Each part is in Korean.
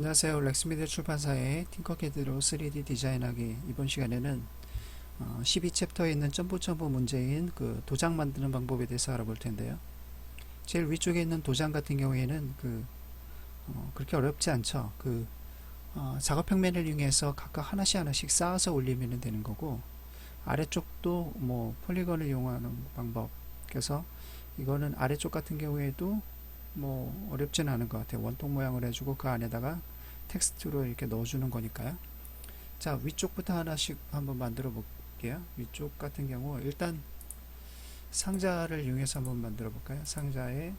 안녕하세요. 렉스미디어 출판사의 팅커캐드로 3D 디자인하기. 이번 시간에는 12챕터에 있는 점프 문제인 그 도장 만드는 방법에 대해서 알아볼 텐데요. 제일 위쪽에 있는 도장 같은 경우에는 그렇게 어렵지 않죠. 작업 평면을 이용해서 각각 하나씩 쌓아서 올리면 되는 거고, 아래쪽도 뭐 폴리건을 이용하는 방법. 그래서 이거는 아래쪽 같은 경우에도 뭐 어렵지는 않은 것 같아요. 원통 모양을 해주고 그 안에다가 텍스트로 이렇게 넣어주는 거니까요. 자, 위쪽부터 하나씩 한번 만들어 볼게요. 위쪽 같은 경우 일단 상자를 이용해서 한번 만들어 볼까요? 상자를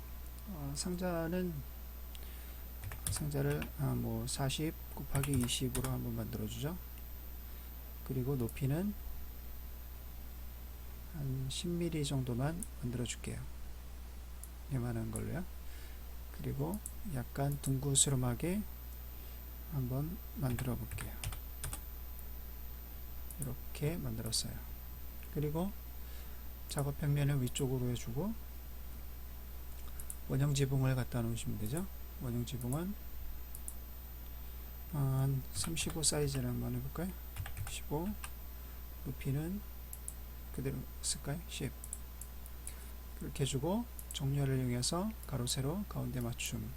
뭐 40 곱하기 20으로 한번 만들어 주죠. 그리고 높이는 한 10mm 정도만 만들어 줄게요. 이만한 걸로요. 그리고 약간 둥그스름하게 한번 만들어 볼게요. 이렇게 만들었어요. 그리고 작업 평면을 위쪽으로 해주고 원형 지붕을 갖다 놓으시면 되죠. 원형 지붕은 한 35 사이즈를 한번 해볼까요? 15. 높이는 그대로 쓸까요? 10. 그렇게 해주고 정렬을 이용해서 가로 세로 가운데 맞춤.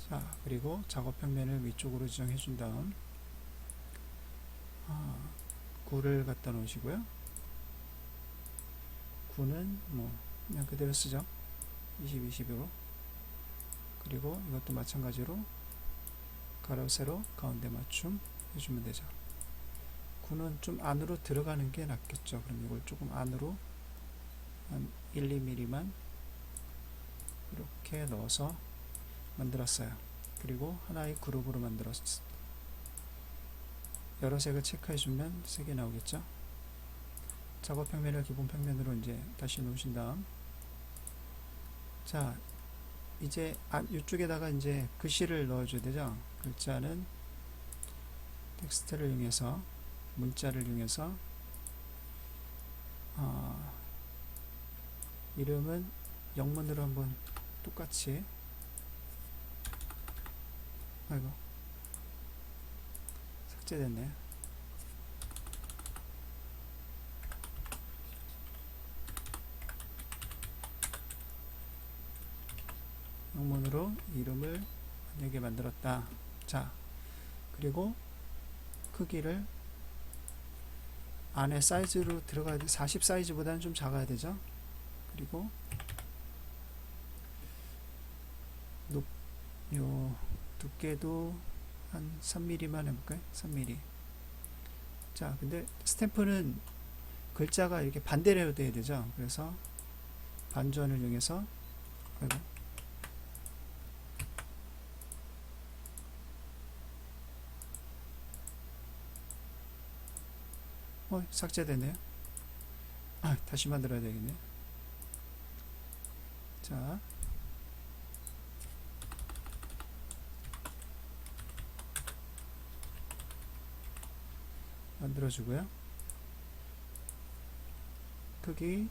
자, 그리고 작업 평면을 위쪽으로 지정해 준 다음 구를 갖다 놓으시고요. 구는 뭐 그냥 그대로 쓰죠. 20, 20으로. 그리고 이것도 마찬가지로 가로 세로 가운데 맞춤 해주면 되죠. 구는 좀 안으로 들어가는 게 낫겠죠. 그럼 이걸 조금 안으로 한 1, 2mm만 이렇게 넣어서 만들었어요. 그리고 하나의 그룹으로 만들었어요. 여러 색을 체크해주면 색이 나오겠죠. 작업 평면을 기본 평면으로 이제 다시 놓으신 다음, 자, 이제 이쪽에다가 이제 글씨를 넣어줘야 되죠. 글자는 텍스트를 이용해서, 문자를 이용해서 이름은 영문으로 한번 똑같이, 아이고 삭제됐네요. 영문으로 이름을 만약에 만들었다. 자, 그리고 크기를 안에 사이즈로 들어가야 돼. 40 사이즈보다는 좀 작아야 되죠. 그리고 요 두께도 한 3mm만 해볼까요? 3mm. 자, 근데 스탬프는 글자가 이렇게 반대로 돼야 되죠. 그래서 반전을 이용해서, 아이고, 삭제되네요. 다시 만들어야 되겠네. 자, 만들어주고요. 크기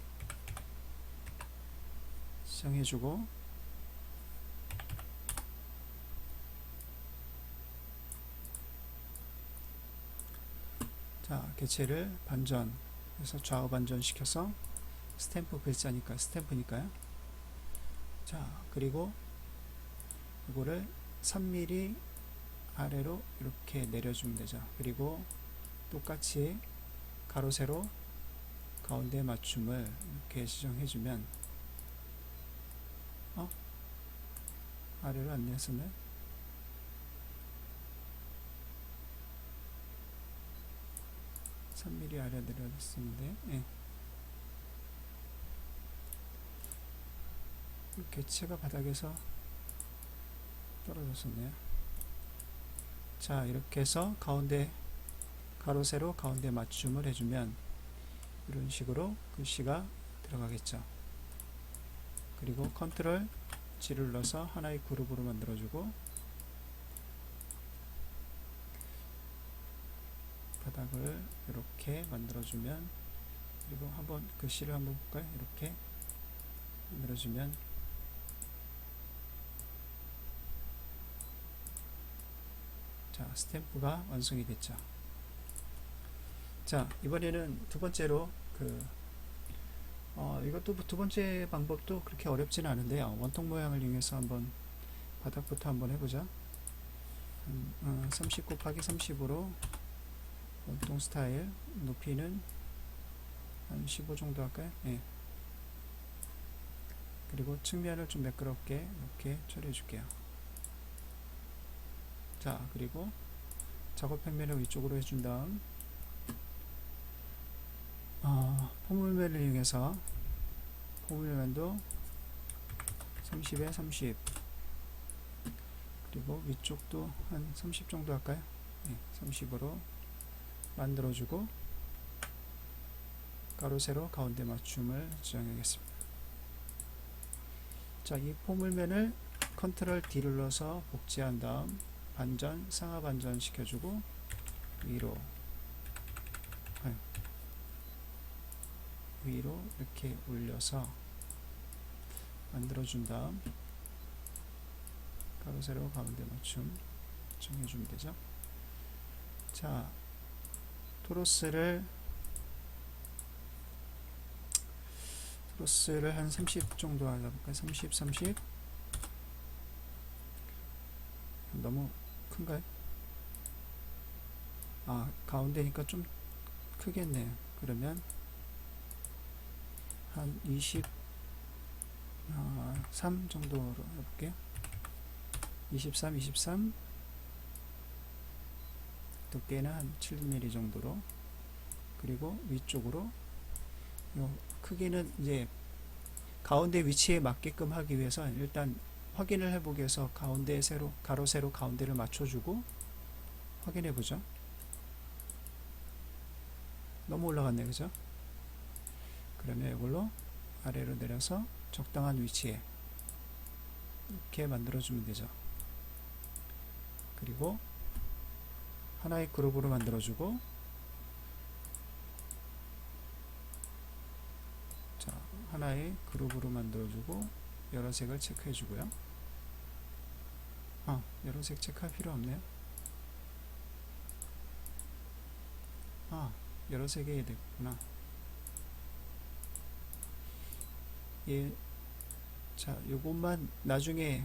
지정해주고, 자, 개체를 반전, 그래서 좌우 반전 시켜서 스탬프 글자니까 스탬프니까요. 자, 그리고 이거를 3mm 아래로 이렇게 내려주면 되죠. 그리고 똑같이 가로 세로 가운데 맞춤을 이렇게 지정해주면, 아래로 안 내렸었나요? (3mm) 아래 내려졌었는데, 예. 개체가 바닥에서 떨어졌었네요. 자, 이렇게 해서 가운데 가로 세로 가운데 맞춤을 해주면 이런 식으로 글씨가 들어가겠죠. 그리고 컨트롤 G를 눌러서 하나의 그룹으로 만들어주고, 바닥을 이렇게 만들어주면, 그리고 한번 글씨를 한번 볼까요? 이렇게 만들어주면 자, 스탬프가 완성이 됐죠. 자, 이번에는 두 번째로 이것도 두 번째 방법도 그렇게 어렵지는 않은데요. 원통 모양을 이용해서 한번 바닥부터 한번 해보자. 30 곱하기 30으로 원통 스타일, 높이는 한 15 정도 할까요? 예. 그리고 측면을 좀 매끄럽게 이렇게 처리해 줄게요. 자, 그리고 작업 평면을 위쪽으로 해준 다음 포물면을 이용해서 포물면도 30에 30, 그리고 위쪽도 한 30 정도 할까요? 네, 30으로 만들어주고 가로 세로 가운데 맞춤을 지정하겠습니다. 자, 이 포물면을 컨트롤 D 눌러서 복제한 다음 반전, 상하 반전 시켜주고 위로 이렇게 올려서 만들어준 다음 가로 세로 가운데 맞춤 정해주면 되죠. 자, 토로스를 한 30 정도 하려볼까요? 30, 30. 너무 큰가요? 가운데니까 좀 크겠네요. 그러면 한 23 정도로 해볼게요. 23, 23. 두께는 한 7mm 정도로. 그리고 위쪽으로 요 크기는 이제 가운데 위치에 맞게끔 하기 위해서 일단 확인을 해보기 위해서 가운데 세로, 가로 세로 가운데를 맞춰주고 확인해 보죠. 너무 올라갔네, 그죠? 그러면 이걸로 아래로 내려서 적당한 위치에 이렇게 만들어주면 되죠. 그리고 하나의 그룹으로 만들어주고, 자, 하나의 그룹으로 만들어주고 여러 색을 체크해주고요. 여러 색 체크할 필요 없네요. 여러 색이 됐구나. 예, 자, 요것만 나중에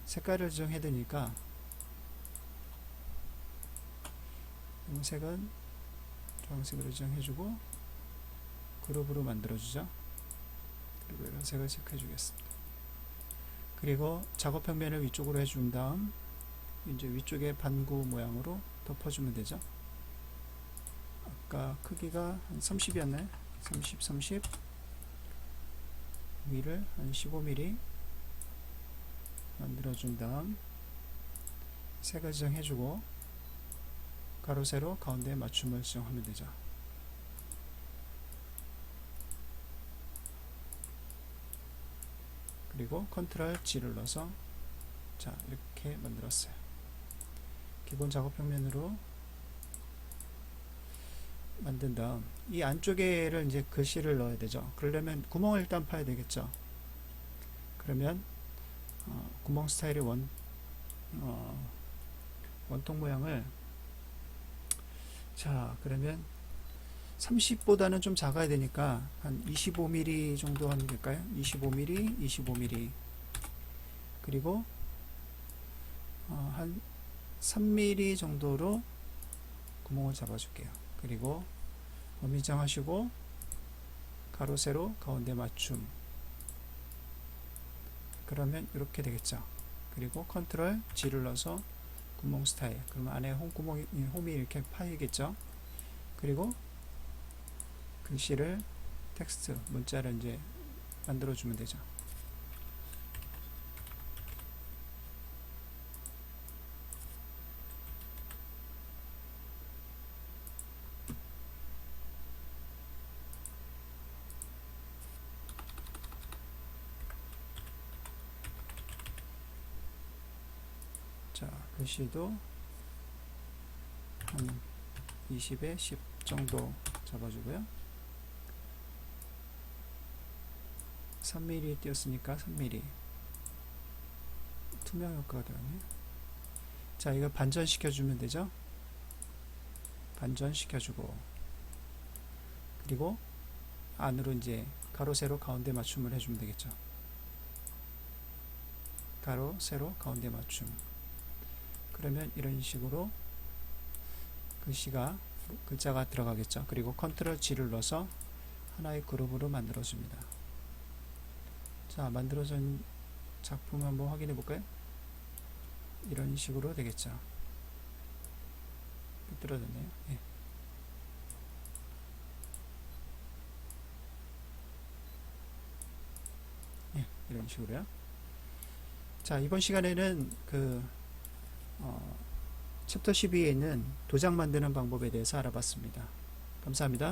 색깔을 정해야 되니까 이 색은 주황색으로 지정해주고 그룹으로 만들어주죠. 그리고 이런 색을 체크해 주겠습니다. 그리고 작업 평면을 위쪽으로 해준 다음 이제 위쪽에 반구 모양으로 덮어주면 되죠. 아까 크기가 한 30이었나요? 30, 30. 위를 한 15mm 만들어준 다음 색을 지정해주고 가로 세로 가운데 맞춤을 지정하면 되죠. 그리고 컨트롤 G를 눌러서 자, 이렇게 만들었어요. 기본 작업 평면으로 만든 다음 이 안쪽에를 이제 글씨를 넣어야 되죠. 그러려면 구멍을 일단 파야 되겠죠. 그러면 구멍 스타일의 원통 모양을, 자, 그러면 30보다는 좀 작아야 되니까 한 25mm 정도 하면 될까요? 25mm, 25mm. 그리고 한 3mm 정도로 구멍을 잡아줄게요. 그리고 범위 정하시고 가로 세로 가운데 맞춤. 그러면 이렇게 되겠죠. 그리고 컨트롤 G를 눌러서 구멍 스타일. 그러면 안에 홈이 이렇게 파이겠죠. 그리고 글씨를, 텍스트, 문자를 이제 만들어주면 되죠. 자, 글씨도 한 20에 10 정도 잡아주고요. 3mm 띄었으니까 3mm. 투명 효과가 들어가네요. 자, 이거 반전시켜 주면 되죠. 반전시켜 주고, 그리고 안으로 이제 가로 세로 가운데 맞춤을 해주면 되겠죠. 가로 세로 가운데 맞춤. 그러면 이런 식으로 글자가 들어가겠죠. 그리고 컨트롤 G를 넣어서 하나의 그룹으로 만들어 줍니다. 자, 만들어진 작품 한번 확인해 볼까요? 이런 식으로 되겠죠. 삐뚤어졌네요. 예. 예, 이런 식으로요. 자, 이번 시간에는 챕터 12에 있는 도장 만드는 방법에 대해서 알아봤습니다. 감사합니다.